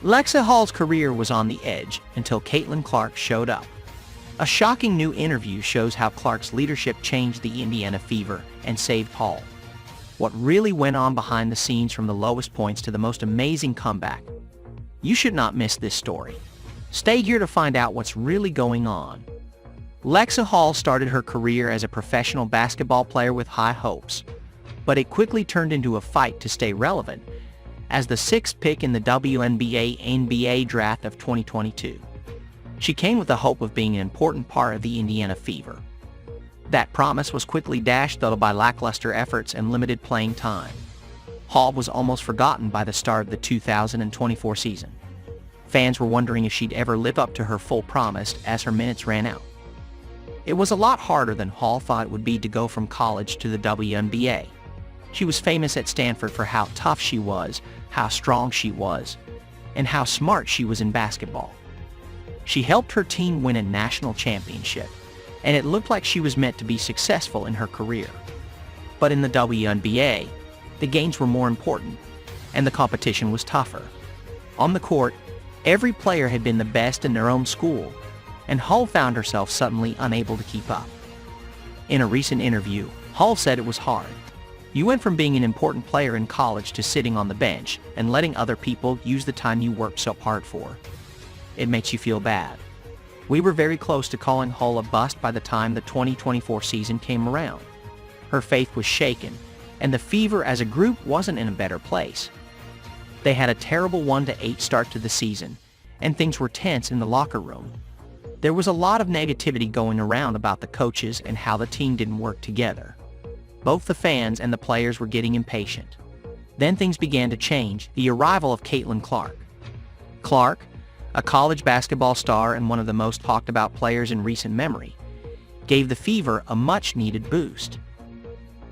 Lexie Hall's career was on the edge until Caitlin Clark showed up. A shocking new interview shows how Clark's leadership changed the Indiana Fever and saved Hall. What really went on behind the scenes, from the lowest points to the most amazing comeback. You should not miss this story. Stay here to find out what's really going on. Lexie Hall started her career as a professional basketball player with high hopes, but it quickly turned into a fight to stay relevant as the 6th pick in the WNBA draft of 2022. She came with the hope of being an important part of the Indiana Fever. That promise was quickly dashed, though, by lackluster efforts and limited playing time. Hall was almost forgotten by the start of the 2024 season. Fans were wondering if she'd ever live up to her full promise as her minutes ran out. It was a lot harder than Hall thought it would be to go from college to the WNBA. She was famous at Stanford for how tough she was, how strong she was, and how smart she was in basketball. She helped her team win a national championship, and it looked like she was meant to be successful in her career. But in the WNBA, the games were more important, and the competition was tougher. On the court, every player had been the best in their own school, and Hall found herself suddenly unable to keep up. In a recent interview, Hall said it was hard. You went from being an important player in college to sitting on the bench and letting other people use the time you worked so hard for. It makes you feel bad. We were very close to calling Hall a bust by the time the 2024 season came around. Her faith was shaken, and the Fever as a group wasn't in a better place. They had a terrible 1-8 start to the season, and things were tense in the locker room. There was a lot of negativity going around about the coaches and how the team didn't work together. Both the fans and the players were getting impatient. Then things began to change, the arrival of Caitlin Clark. Clark, a college basketball star and one of the most talked about players in recent memory, gave the Fever a much-needed boost.